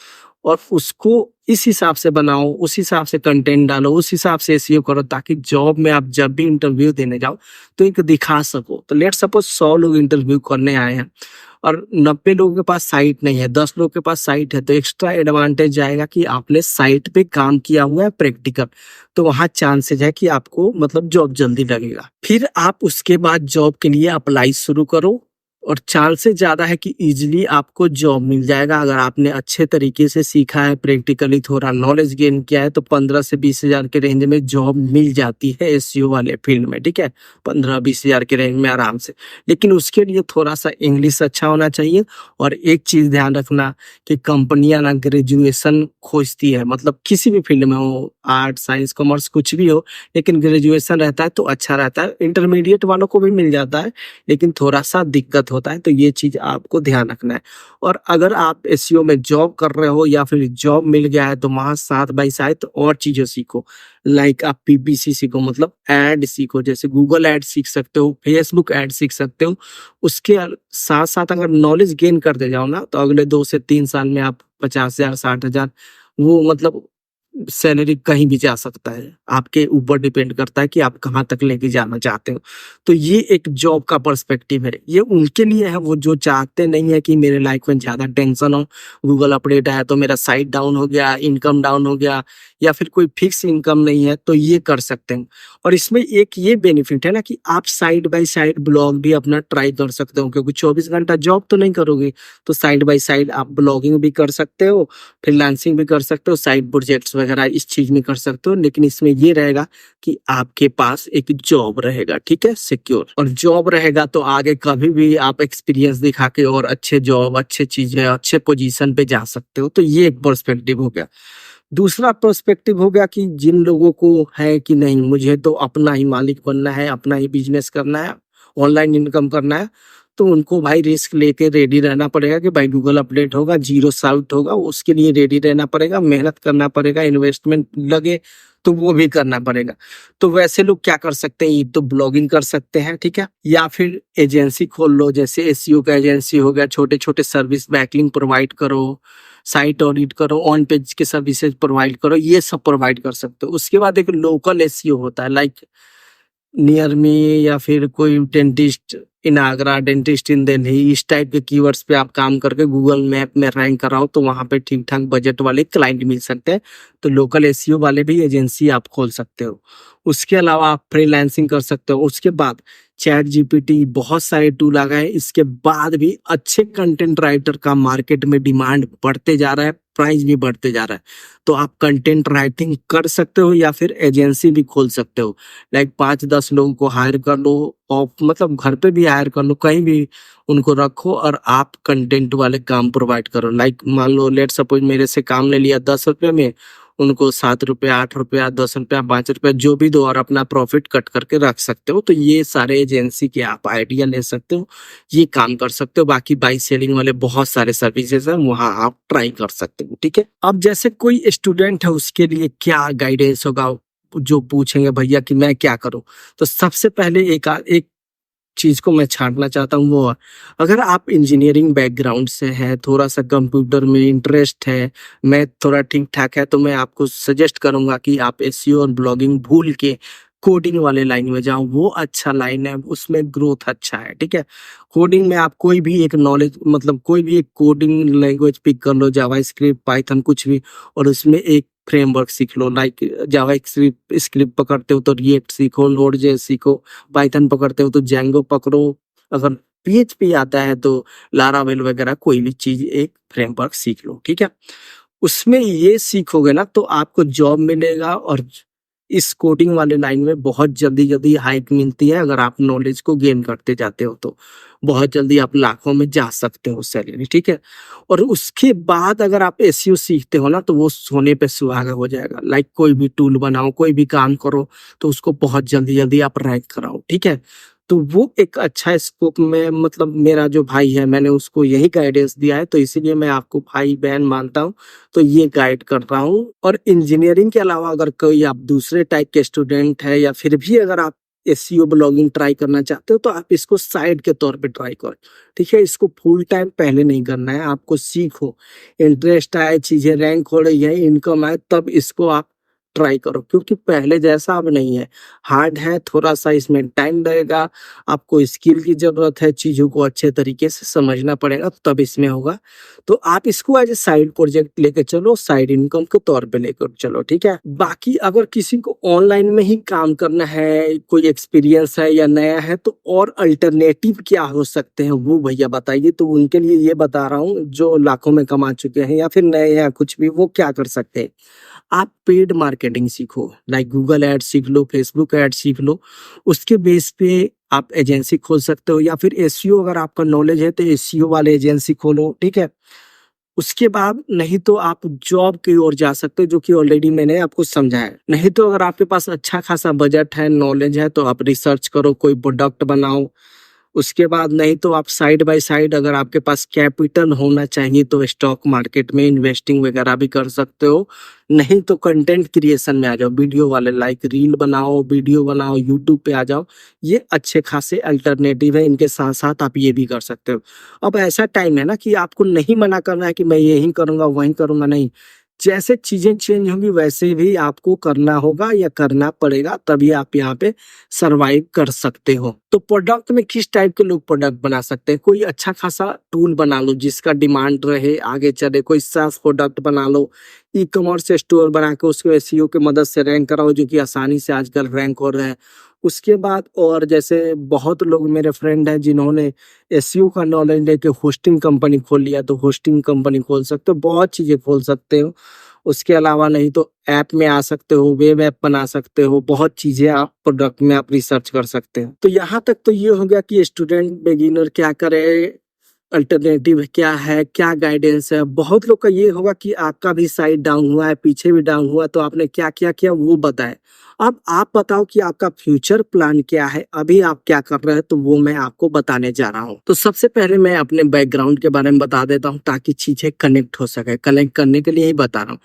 और उसको इस हिसाब से बनाओ, उस हिसाब से कंटेंट डालो, उस हिसाब से एसईओ करो, ताकि जॉब में आप जब भी इंटरव्यू देने जाओ तो एक दिखा सको। तो लेट सपोज 100 लोग इंटरव्यू करने आए हैं और 90 लोगों के पास साइट नहीं है, 10 लोगों के पास साइट है, तो एक्स्ट्रा एडवांटेज जाएगा कि आपने साइट पे काम किया हुआ है प्रैक्टिकल, तो वहां चांसेज है कि आपको मतलब जॉब जल्दी लगेगा। फिर आप उसके बाद जॉब के लिए अप्लाई शुरू करो और चांसेस ज्यादा है कि इजीली आपको जॉब मिल जाएगा। अगर आपने अच्छे तरीके से सीखा है, प्रैक्टिकली थोड़ा नॉलेज गेन किया है, तो 15 से 20 हजार के रेंज में जॉब मिल जाती है एसईओ वाले फील्ड में, ठीक है। 15-20 हजार के रेंज में आराम से। लेकिन उसके लिए थोड़ा सा इंग्लिश अच्छा होना चाहिए। और एक चीज ध्यान रखना कि कंपनियां ना ग्रेजुएशन खोजती है, मतलब किसी भी फील्ड में हो, आर्ट साइंस कॉमर्स कुछ भी हो, लेकिन ग्रेजुएशन रहता है तो अच्छा रहता है। इंटरमीडिएट वालों को भी मिल जाता है, लेकिन थोड़ा सा दिक्कत होता है। तो ये चीज आपको ध्यान रखना है। और अगर आप एसईओ में जॉब कर रहे हो या फिर जॉब मिल गया है, तो वहां साथ बाई साथ और चीजें सीखो। लाइक आप पीपीसी सीखो, मतलब एड सीखो, जैसे गूगल एड सीख सकते हो, फेसबुक एड सीख सकते हो। उसके साथ साथ अगर नॉलेज गेन करते जाओ ना, तो अगले 2 से 3 साल में आप 50 हजार 60 हजार, वो मतलब सैलरी कहीं भी जा सकता है। आपके ऊपर डिपेंड करता है कि आप कहाँ तक लेके जाना चाहते हो। तो ये एक जॉब का पर्सपेक्टिव है। ये उनके लिए है वो जो चाहते नहीं है कि मेरे लाइफ में ज्यादा टेंशन हो, गूगल अपडेट आया तो मेरा साइट डाउन हो गया, इनकम डाउन हो गया, या फिर कोई फिक्स इनकम नहीं है, तो ये कर सकते हैं। और इसमें एक ये बेनिफिट है ना कि आप साइड बाय साइड ब्लॉग भी अपना ट्राई कर सकते हो, क्योंकि 24 घंटा जॉब तो नहीं करोगे, तो साइड बाय साइड आप ब्लॉगिंग भी कर सकते हो, फ्रीलांसिंग भी कर सकते हो, साइड प्रोजेक्ट्स वगैरह इस चीज में कर सकते हो। लेकिन इसमें ये रहेगा कि आपके पास एक जॉब रहेगा, ठीक है, सिक्योर। और जॉब रहेगा तो आगे कभी भी आप एक्सपीरियंस दिखा के और अच्छे जॉब, अच्छे चीजें, अच्छे पोजीशन पे जा सकते हो। तो ये एक पर्सपेक्टिव हो गया। दूसरा पर्सपेक्टिव हो गया कि जिन लोगों को है कि नहीं मुझे तो अपना ही मालिक बनना है, अपना ही बिजनेस करना है, ऑनलाइन इनकम करना है, तो उनको भाई रिस्क लेके रेडी रहना पड़ेगा कि भाई गूगल अपडेट होगा, जीरो साउट होगा, उसके लिए रेडी रहना पड़ेगा, मेहनत करना पड़ेगा, इन्वेस्टमेंट लगे तो वो भी करना पड़ेगा। तो वैसे लोग क्या कर सकते हैं, ये तो ब्लॉगिंग कर सकते हैं, ठीक है, या फिर एजेंसी खोल लो, जैसे एसईओ का एजेंसी हो गया, छोटे छोटे सर्विस बैकलिंक प्रोवाइड करो, साइट ऑडिट करो, ऑन पेज के सर्विसेज प्रोवाइड करो, ये सब प्रोवाइड कर सकते हो। उसके बाद एक लोकल एसईओ होता है, लाइक नियर मी, या फिर कोई डेंटिस्ट इन आगरा, डेंटिस्ट इन दिल्ली, इस टाइप के कीवर्ड्स पे आप काम करके गूगल मैप में रैंक कराओ, तो वहां पे ठीक ठाक बजट वाले क्लाइंट मिल सकते हैं। तो लोकल एसईओ वाले भी एजेंसी आप खोल सकते हो। उसके अलावा आप फ्रीलांसिंग कर सकते हो। उसके बाद चैट जीपीटी, बहुत सारे टूल आ गए। इसके बाद भी अच्छे कंटेंट राइटर का मार्केट में डिमांड बढ़ते जा रहा है, प्राइस भी बढ़ते जा रहा है। तो आप कंटेंट राइटिंग कर सकते हो या फिर एजेंसी भी खोल सकते हो। लाइक 5-10 लोगों को हायर कर लो, और मतलब घर पे भी हायर कर लो, कहीं भी उनको रखो और आप कंटेंट वाले काम प्रोवाइड करो। लाइक मान लो लेट सपोज मेरे से काम ले लिया 10 रुपए में, उनको 7 रुपया, 8 रुपया, 10 रुपया, 5 रुपया जो भी दो, और अपना प्रॉफिट कट करके रख सकते हो। तो ये सारे एजेंसी के आप आइडिया ले सकते हो, ये काम कर सकते हो। बाकी बाई सेलिंग वाले बहुत सारे सर्विसेज हैं, वहां आप ट्राई कर सकते हो, ठीक है। अब जैसे कोई स्टूडेंट है, उसके लिए क्या गाइडेंस होगा, जो पूछेंगे भैया कि मैं क्या करूं, तो सबसे पहले एक चीज को मैं छांटना चाहता हूँ, वो है, अगर आप इंजीनियरिंग बैकग्राउंड से हैं, थोड़ा सा कंप्यूटर में इंटरेस्ट है, मैथ थोड़ा ठीक ठाक है, तो मैं आपको सजेस्ट करूंगा कि आप एसईओ और ब्लॉगिंग भूल के कोडिंग वाले लाइन में जाओ। वो अच्छा लाइन है, उसमें ग्रोथ अच्छा है, ठीक है। कोडिंग में आप कोई भी एक नॉलेज, मतलब कोई भी एक कोडिंग लैंग्वेज पिक कर लो, जावा स्क्रिप्ट, पाइथन, कुछ भी, और उसमें एक फ्रेमवर्क सीख लो। लाइक जावा स्क्रिप्ट पकड़ते हो तो रिएक्ट सीखो, नोड.जेएस सीखो, पाइथन पकड़ते हो तो जैंगो पकड़ो, अगर पीएचपी आता है तो लारावेल वगैरह कोई भी चीज एक फ्रेमवर्क सीख लो, ठीक है। उसमें ये सीखोगे ना तो आपको जॉब मिलेगा, और इस कोडिंग वाले लाइन में बहुत जल्दी जल्दी हाइक मिलती है अगर आप नॉलेज को गेन करते जाते हो तो। बहुत जल्दी आप लाखों में जा सकते हो सैलरी, ठीक है। और उसके बाद अगर आप एसईओ सीखते हो ना तो वो सोने पे सुहागा हो जाएगा। लाइक कोई भी टूल बनाओ, कोई भी काम करो तो उसको बहुत जल्दी जल्दी आप रैंक कराओ, ठीक है। तो वो एक अच्छा स्कोप में, मतलब मेरा जो भाई है मैंने उसको यही गाइडेंस दिया है, तो इसीलिए मैं आपको भाई बहन मानता हूँ, तो ये गाइड कर रहा हूँ। और इंजीनियरिंग के अलावा अगर कोई आप दूसरे टाइप के स्टूडेंट है, या फिर भी अगर आप एसईओ ब्लॉगिंग ट्राई करना चाहते हो तो आप इसको साइड के तौर पे ट्राई करो, ठीक है। इसको फुल टाइम पहले नहीं करना है, आपको सीखो, इंटरेस्ट आए, चीजें रैंक हो रही है, इनकम आए, तब इसको आप ट्राई करो, क्योंकि पहले जैसा अब नहीं है, हार्ड है थोड़ा सा, इसमें टाइम लगेगा, आपको स्किल की जरूरत है, चीजों को अच्छे तरीके से समझना पड़ेगा तब इसमें होगा। तो आप इसको एज ए साइड प्रोजेक्ट लेके चलो, साइड इनकम के तौर पे लेकर चलो, ठीक है। बाकी अगर किसी को ऑनलाइन में ही काम करना है, कोई एक्सपीरियंस है या नया है, तो और अल्टरनेटिव क्या हो सकते हैं वो भैया बताइए। तो उनके लिए ये बता रहा हूँ, जो लाखों में कमा चुके हैं या फिर नए या कुछ भी, वो क्या कर सकते हैं। आप पेड मार्केटिंग सीखो, लाइक गूगल एड सीख लो, फेसबुक एड सीख लो, उसके बेस पे आप एजेंसी खोल सकते हो, या फिर एसईओ अगर आपका नॉलेज है तो एसईओ वाले एजेंसी खोलो, ठीक है। उसके बाद नहीं तो आप जॉब की ओर जा सकते हो, जो कि ऑलरेडी मैंने आपको समझाया है। नहीं तो अगर आपके पास अच्छा खासा बजट है, नॉलेज है, तो आप रिसर्च करो, कोई प्रोडक्ट बनाओ। उसके बाद नहीं तो आप साइड बाय साइड, अगर आपके पास कैपिटल होना चाहिए तो स्टॉक मार्केट में इन्वेस्टिंग वगैरह भी कर सकते हो। नहीं तो कंटेंट क्रिएशन में आ जाओ, वीडियो वाले, लाइक रील बनाओ, वीडियो बनाओ, यूट्यूब पे आ जाओ। ये अच्छे खासे अल्टरनेटिव है, इनके साथ साथ आप ये भी कर सकते हो। अब ऐसा टाइम है ना कि आपको नहीं मना करना है कि मैं यही करूंगा वही करूंगा, नहीं। जैसे चीजें चेंज होंगी वैसे भी आपको करना होगा या करना पड़ेगा, तभी आप यहाँ पे सरवाइव कर सकते हो। तो प्रोडक्ट में किस टाइप के लोग प्रोडक्ट बना सकते हैं, कोई अच्छा खासा टूल बना लो जिसका डिमांड रहे, आगे चले, कोई सास प्रोडक्ट बना लो, ई कॉमर्स स्टोर बना के उसको एसईओ की मदद से रैंक कराओ, जो कि आसानी से आजकल रैंक हो रहा है। उसके बाद और जैसे बहुत लोग मेरे फ्रेंड हैं जिन्होंने एसईओ का नॉलेज लेके होस्टिंग कंपनी खोल लिया, तो होस्टिंग कंपनी खोल सकते हो, बहुत चीजें खोल सकते हो। उसके अलावा नहीं तो ऐप में आ सकते हो, वेब ऐप बना सकते हो, बहुत चीजें आप प्रोडक्ट में आप रिसर्च कर सकते हो। तो यहाँ तक तो ये हो गया कि स्टूडेंट बिगिनर क्या करे, अल्टरनेटिव क्या है, क्या गाइडेंस है। बहुत लोग का ये होगा कि आपका भी साइड डाउन हुआ है, पीछे भी डाउन हुआ, तो आपने क्या क्या किया वो बताए। अब आप बताओ कि आपका फ्यूचर प्लान क्या है, अभी आप क्या कर रहे हैं, तो वो मैं आपको बताने जा रहा हूँ। तो सबसे पहले मैं अपने बैकग्राउंड के बारे में बता देता हूँ ताकि चीजें कनेक्ट हो सके, कनेक्ट करने के लिए ही बता रहा हूँ।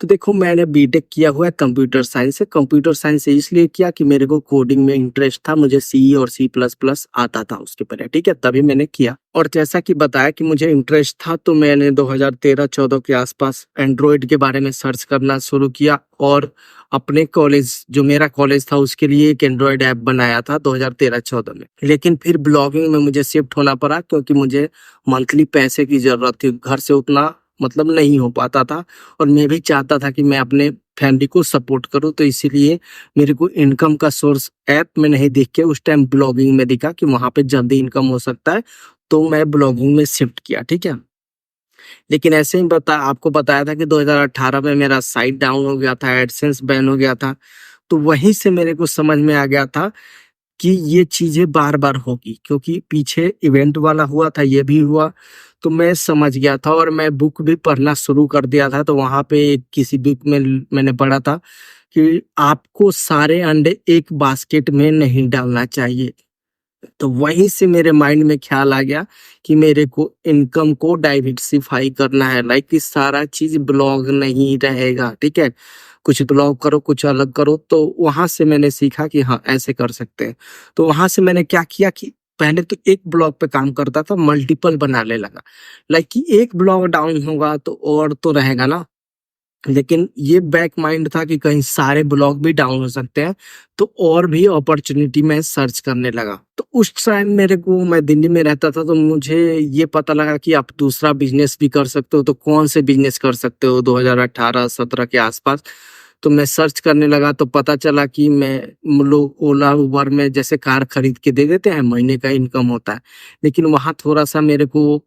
तो देखो, मैंने बीटेक किया हुआ है कंप्यूटर साइंस से। कंप्यूटर साइंस से इसलिए किया कि मेरे को कोडिंग में इंटरेस्ट था, मुझे सी और सी प्लस प्लस आता था उसके पहले, ठीक है, तभी मैंने किया। और जैसा कि बताया कि मुझे इंटरेस्ट था, तो मैंने 2013-14 के आसपास एंड्रॉयड के बारे में सर्च करना शुरू किया, और अपने कॉलेज, जो मेरा कॉलेज था, उसके लिए एक एंड्रॉयड ऐप बनाया था 2013-14 में। लेकिन फिर ब्लॉगिंग में मुझे शिफ्ट होना पड़ा, क्योंकि मुझे मंथली पैसे की जरूरत थी, घर से उतना मतलब नहीं हो पाता था, और मैं भी चाहता था कि मैं अपने फैमिली को सपोर्ट करूं, तो इसीलिए मेरे को इनकम का सोर्स ऐप में नहीं दिख के उस टाइम ब्लॉगिंग में दिखा कि वहां पे जल्दी इनकम हो सकता है, तो मैं ब्लॉगिंग में शिफ्ट किया, ठीक है। लेकिन ऐसे ही आपको बताया था कि 2018 में मेरा साइट डाउन हो गया था, एडसेंस बैन हो गया था, तो वहीं से मेरे को समझ में आ गया था कि ये चीजें बार बार होगी, क्योंकि पीछे इवेंट वाला हुआ था, ये भी हुआ, तो मैं समझ गया था। और मैं बुक भी पढ़ना शुरू कर दिया था, तो वहां पे किसी बुक में मैंने पढ़ा था कि आपको सारे अंडे एक बास्केट में नहीं डालना चाहिए। तो वहीं से मेरे माइंड में ख्याल आ गया कि मेरे को इनकम को डाइवर्सिफाई करना है, लाइक कि सारा चीज ब्लॉग नहीं रहेगा, ठीक है, कुछ ब्लॉग करो, कुछ अलग करो। तो वहां से मैंने सीखा कि हाँ ऐसे कर सकते हैं। तो वहां से मैंने क्या किया कि पहले तो एक ब्लॉग पे काम करता था, मल्टीपल बनाने लगा, लाइक कि एक ब्लॉग डाउन होगा तो और तो रहेगा ना, लेकिन ये बैक माइंड था कि कहीं सारे ब्लॉग भी डाउन हो सकते हैं, तो और भी अपॉर्चुनिटी में सर्च करने लगा। तो उस टाइम मेरे को, मैं दिल्ली में रहता था, तो मुझे ये पता लगा कि आप दूसरा बिजनेस भी कर सकते हो। तो कौन से बिजनेस कर सकते हो 2018-17 के आसपास, तो मैं सर्च करने लगा तो पता चला कि मैं लोग ओला उबर में जैसे कार खरीद के दे देते हैं, महीने का इनकम होता है। लेकिन वहाँ थोड़ा-सा मेरे को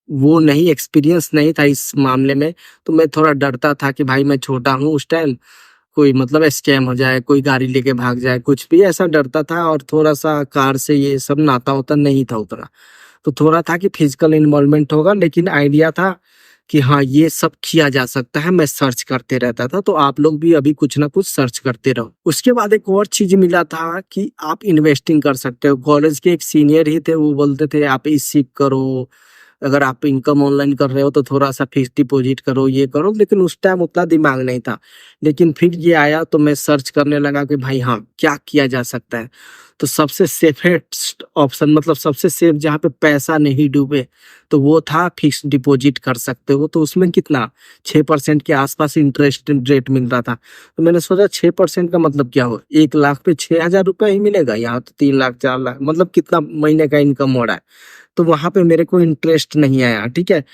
वो नहीं, एक्सपीरियंस नहीं था इस मामले में, तो मैं थोड़ा डरता था कि भाई मैं छोटा हूँ उस टाइम, कोई मतलब स्कैम हो जाए, कोई गाड़ी लेके भाग जाए, कुछ भी ऐसा डरता था और थोड़ा-सा कार से ये सब नाता-वाता नहीं था उतना। तो थोड़ा था कि फिजिकल इन्वॉल्वमेंट होगा, लेकिन आइडिया था कि हाँ, ये सब किया जा सकता है, मैं सर्च करते रहता था, तो आप लोग भी अभी कुछ ना कुछ सर्च करते रहो। उसके बाद एक और चीज़ मिला था कि आप इन्वेस्टिंग कर सकते हो। कॉलेज के एक सीनियर ही थे, वो बोलते थे आप ई-सिप करो, अगर आप इनकम ऑनलाइन कर रहे हो तो थोड़ा-सा फिक्स्ड डिपॉज़िट करो, ये करो, लेकिन उस टाइम उतना दिमाग नहीं था। लेकिन फिर ये आया तो मैं सर्च करने लगा कि भाई हाँ, क्या किया जा सकता है? तो सबसे सेफेस्ट ऑप्शन, मतलब सबसे सेफ जहाँ पे पैसा नहीं डूबे, तो वो था फिक्स्ड डिपॉज़िट कर सकते हो। तो उसमें कितना 6% के आस-पास इंटरेस्ट रेट मिल रहा था। तो मैंने सोचा 6% का मतलब क्या हो? 1 लाख पे ₹6000 ही मिलेगा, यहाँ तो 3 लाख 4 लाख, मतलब कितना महीने का इनकम हो रहा है। तो वहाँ पे मेरे को इंटरेस्ट नहीं आया, ठीक है?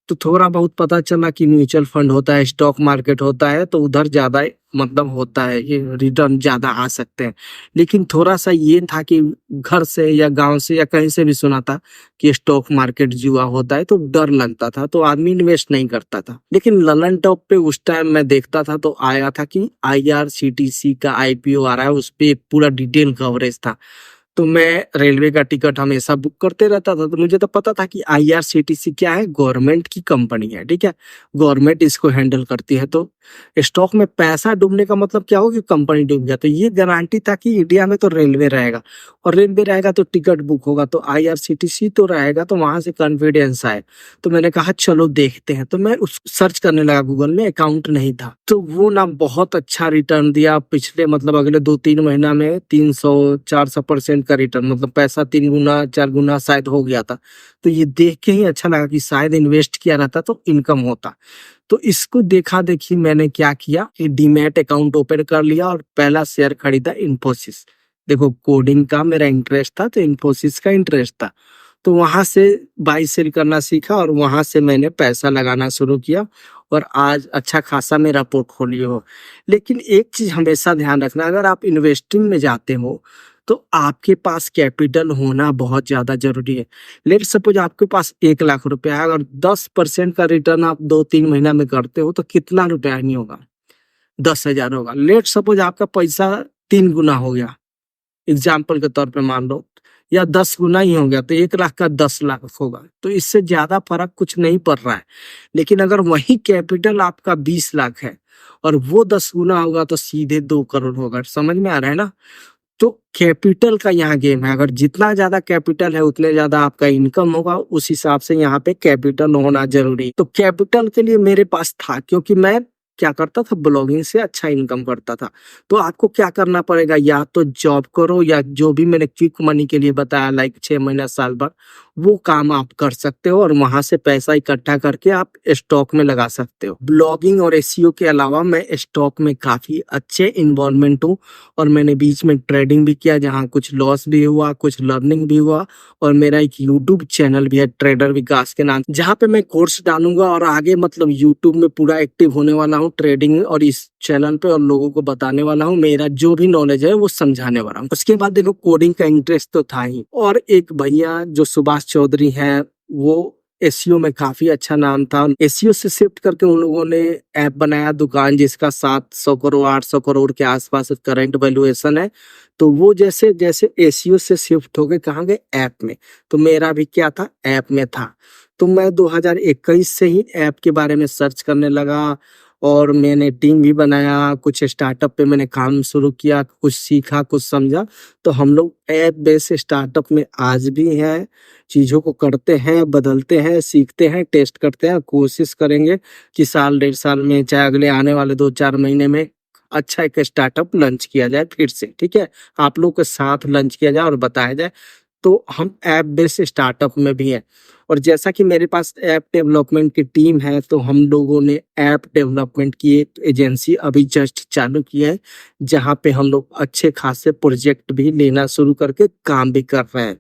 तो थोड़ा बहुत पता चला कि म्यूचुअल फंड होता है, स्टॉक मार्केट होता है, तो उधर ज़्यादा मतलब होता है, ये रिटर्न ज़्यादा आ सकते हैं। लेकिन थोड़ा-सा ये था कि घर से या गाँव से या कहीं से भी सुना था कि स्टॉक मार्केट जुआ होता है, तो डर लगता था, तो आदमी इन्वेस्ट नहीं करता था। लेकिन ललन टॉप पे उस टाइम मैं देखता था तो आया था कि आईआरसीटीसी का आईपीओ आ रहा है, उसपे पूरा डिटेल कवरेज था। तो मैं रेलवे का टिकट हमेशा बुक करते रहता था, तो मुझे तो पता था कि आईआरसीटीसी क्या है, गवर्नमेंट की कंपनी है, ठीक है? गवर्नमेंट इसको हैंडल करती है, तो स्टॉक में पैसा डूबने का मतलब क्या हो कि कंपनी डूब गया, तो ये गारंटी था कि इंडिया में तो रेलवे रहेगा और रेलवे रहेगा तो टिकट बुक होगा, तो आईआरसीटीसी तो रहेगा, तो वहां से कॉन्फिडेंस आए। तो मैंने कहा चलो देखते हैं, तो मैं उस सर्च करने लगा गूगल में, अकाउंट नहीं था, तो वो ना बहुत अच्छा रिटर्न दिया पिछले, मतलब अगले 2-3 महीना में 300-400% का रिटर्न, मतलब पैसा 3 गुना 4 गुना शायद हो गया था। तो ये देख के ही अच्छा लगा कि शायद इन्वेस्ट किया रहता तो इनकम होता। तो इसको देखा-देखी मैंने क्या किया कि डीमैट अकाउंट ओपन कर लिया और पहला शेयर खरीदा इन्फोसिस। देखो कोडिंग का मेरा इंटरेस्ट था, तो इन्फोसिस का इंटरेस्ट था। तो वहाँ से बाय सेल करना सीखा और वहाँ से मैंने पैसा लगाना शुरू किया और आज अच्छा खासा मेरा पोर्टफोलियो हो। लेकिन एक चीज़ हमेशा ध्यान रखना, अगर आप इन्वेस्टिंग में जाते हो, तो आपके पास कैपिटल होना बहुत ज़्यादा ज़रूरी है। लेट्स सपोज़ आपके पास 1 लाख रुपया है, अगर 10% का रिटर्न आप 2-3 महीना में करते हो, तो कितना रुपया नहीं होगा? 10,000 होगा। लेट्स सपोज़ आपका पैसा 3 गुना हो गया, एग्ज़ाम्पल के तौर पे मान लो, या 10 गुना ही हो गया, तो 1 लाख का 10 लाख होगा। तो इससे ज़्यादा फ़र्क कुछ नहीं पड़ रहा है। लेकिन अगर वही कैपिटल आपका 20 लाख है और वो 10 गुना होगा, तो सीधे 2 करोड़ होगा। समझ में आ रहा है ना? तो कैपिटल का यहाँ गेम है, अगर जितना ज़्यादा कैपिटल है उतने ज़्यादा आपका इनकम होगा, उस हिसाब से यहाँ पे कैपिटल होना ज़रूरी है। तो कैपिटल के लिए मेरे पास था, क्योंकि मैं क्या करता था, ब्लॉगिंग से अच्छा इनकम करता था। तो आपको क्या करना पड़ेगा, या तो जॉब करो या जो भी मैंने क्विक मनी के लिए बताया, लाइक 6 महीना साल भर, वो काम आप कर सकते हो और वहां से पैसा इकट्ठा करके आप स्टॉक में लगा सकते हो। ब्लॉगिंग और एसईओ के अलावा मैं स्टॉक में काफी अच्छे इन्वॉल्वमेंट हूँ और मैंने बीच में ट्रेडिंग भी किया, जहाँ कुछ लॉस भी हुआ, कुछ लर्निंग भी हुआ। और मेरा एक यूट्यूब चैनल भी है, ट्रेडर विकास के नाम, जहाँ पे मैं कोर्स डालूंगा और आगे मतलब यूट्यूब में पूरा एक्टिव होने वाला हूँ ट्रेडिंग, और इस चैनल पे और लोगों को बताने वाला हूँ, मेरा जो भी नॉलेज है वो समझाने वाला हूँ। उसके बाद देखो कोडिंग का इंटरेस्ट तो था ही, और एक भैया जो सुभाष चौधरी हैं, वो एसईओ में काफी अच्छा नाम था। एसईओ से शिफ्ट करके उन लोगों ने ऐप बनाया, दुकान जिसका 700 करोड़ 800 करोड़ के आसपास करंट वैल्यूएशन है। तो वो जैसे जैसे एसईओ से शिफ्ट हो गए, कहाँ गए, ऐप में। तो मेरा भी क्या था, ऐप में था। तो मैं 2021 से ही ऐप के बारे में सर्च करने लगा और मैंने टीम भी बनाया, कुछ स्टार्टअप पे मैंने काम शुरू किया, कुछ सीखा, कुछ समझा। तो हम लोग ऐप बेस्ड स्टार्टअप में आज भी हैं, चीज़ों को करते हैं, बदलते हैं, सीखते हैं, टेस्ट करते हैं, कोशिश करेंगे कि साल 1.5 साल में, चाहे अगले आने वाले 2-4 महीने में, अच्छा एक स्टार्टअप लॉन्च किया जाए फिर से, ठीक है? आप लोग के साथ लॉन्च किया जाए और बताया जाए। तो हम ऐप बेस्ड स्टार्टअप में भी हैं, और जैसा कि मेरे पास ऐप डेवलपमेंट की टीम है, तो हम लोगों ने ऐप डेवलपमेंट की एक एजेंसी अभी जस्ट चालू की है, जहाँ पे हम लोग अच्छे खासे प्रोजेक्ट भी लेना शुरू करके काम भी कर रहे हैं।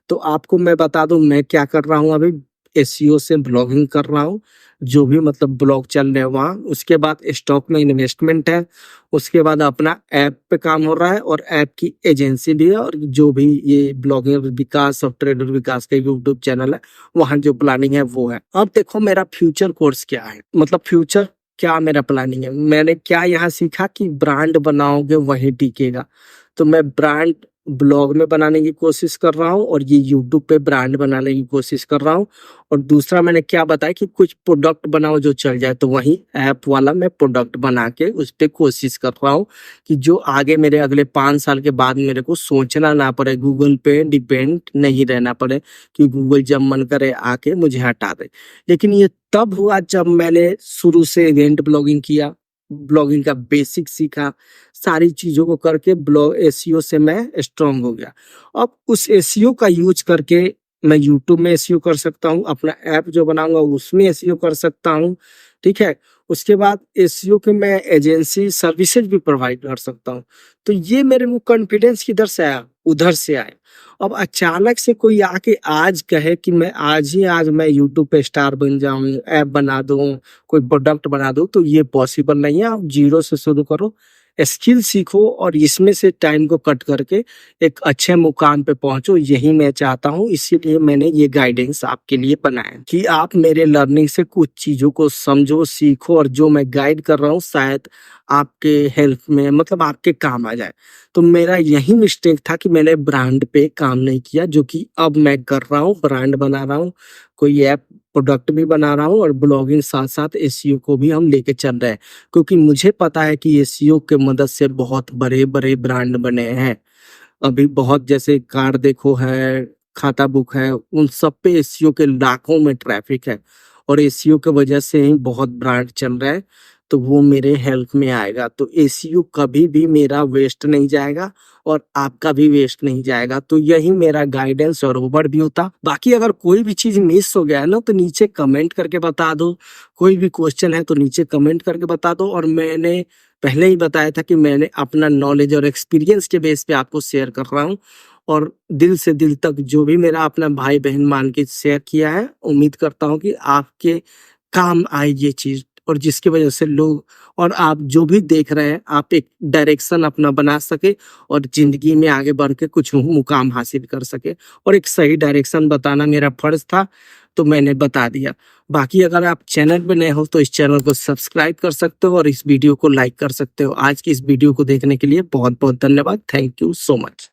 तो आपको मैं बता दूं मैं क्या कर रहा हूँ अभी, एसईओ से ब्लॉगिंग कर रहा हूँ, जो भी मतलब ब्लॉग चल रहे हैं वहाँ। उसके बाद स्टॉक में इन्वेस्टमेंट है, उसके बाद अपना ऐप पे काम हो रहा है और ऐप की एजेंसी भी है, और जो भी ये ब्लॉगिंग विकास और ट्रेडर विकास का यूट्यूब चैनल है, वहाँ जो प्लानिंग है वो है। अब देखो मेरा फ्यूचर कोर्स क्या है, मतलब फ्यूचर क्या मेरा प्लानिंग है। मैंने क्या यहाँ सीखा कि ब्रांड बनाओगे वही टिकेगा। तो मैं ब्रांड ब्लॉग में बनाने की कोशिश कर रहा हूँ और ये यूट्यूब पे ब्रांड बनाने की कोशिश कर रहा हूँ। और दूसरा मैंने क्या बताया कि कुछ प्रोडक्ट बनाओ जो चल जाए, तो वही ऐप वाला मैं प्रोडक्ट बना के उस पर कोशिश कर रहा हूँ कि जो आगे मेरे अगले 5 साल के बाद मेरे को सोचना ना पड़े, गूगल पे डिपेंड नहीं रहना पड़े कि गूगल जब मन करे आके मुझे हटा दे। लेकिन ये तब हुआ जब मैंने शुरू से इवेंट ब्लॉगिंग किया, ब्लॉगिंग का बेसिक सीखा, सारी चीजों को करके ब्लॉग एसईओ से मैं स्ट्रांग हो गया। अब उस एसईओ का यूज करके मैं यूट्यूब में एसईओ कर सकता हूँ, अपना ऐप जो बनाऊंगा उसमें एसईओ कर सकता हूँ, ठीक है। उसके बाद एसईओ के मैं एजेंसी सर्विसेज भी प्रोवाइड कर सकता हूँ। तो ये मेरे को कॉन्फिडेंस किधर से आया, उधर से आया। अब अचानक से कोई आके आज कहे कि मैं आज मैं यूट्यूब पे स्टार बन जाऊं, ऐप बना दूं, कोई प्रोडक्ट बना दूं, तो ये पॉसिबल नहीं है। आप जीरो से शुरू करो, स्किल सीखो और इसमें से टाइम को कट करके एक अच्छे मुकाम पे पहुंचो। यही मैं चाहता हूं, इसीलिए मैंने ये गाइडेंस आपके लिए बनाया कि आप मेरे लर्निंग से कुछ चीजों को समझो, सीखो, और जो मैं गाइड कर रहा हूँ शायद आपके हेल्प में, मतलब आपके काम आ जाए। तो मेरा यही मिस्टेक था कि मैंने ब्रांड पे काम नहीं किया, जो कि अब मैं कर रहा हूँ, ब्रांड बना रहा हूँ, कोई ऐप प्रोडक्ट भी बना रहा हूँ, और ब्लॉगिंग साथ साथ एसईओ को भी हम लेके चल रहे हैं। क्योंकि मुझे पता है कि एसईओ के मदद से बहुत बड़े बड़े ब्रांड बने हैं। अभी बहुत, जैसे कार देखो है, खाता बुक है, उन सब पे एसईओ के लाखों में ट्रैफिक है, और एसईओ के वजह से ही बहुत ब्रांड चल रहा है। तो वो मेरे हेल्प में आएगा। तो एसईओ कभी भी मेरा वेस्ट नहीं जाएगा और आपका भी वेस्ट नहीं जाएगा। तो यही मेरा गाइडेंस और ओवरव्यू था। बाकी अगर कोई भी चीज मिस हो गया है ना, तो नीचे कमेंट करके बता दो। कोई भी क्वेश्चन है तो नीचे कमेंट करके बता दो। और मैंने पहले ही बताया था कि मैंने अपना नॉलेज और एक्सपीरियंस के बेस पे आपको शेयर कर रहा हूँ, और दिल से दिल तक जो भी मेरा अपना भाई बहन मान के शेयर किया है, उम्मीद करता हूँ कि आपके काम आए ये चीज, और जिसकी वजह से लोग और आप जो भी देख रहे हैं, आप एक डायरेक्शन अपना बना सके और जिंदगी में आगे बढ़ के कुछ मुकाम हासिल कर सके। और एक सही डायरेक्शन बताना मेरा फर्ज था, तो मैंने बता दिया। बाकी अगर आप चैनल पे नए हो तो इस चैनल को सब्सक्राइब कर सकते हो और इस वीडियो को लाइक कर सकते हो। आज की इस वीडियो को देखने के लिए बहुत बहुत धन्यवाद। Thank you so much.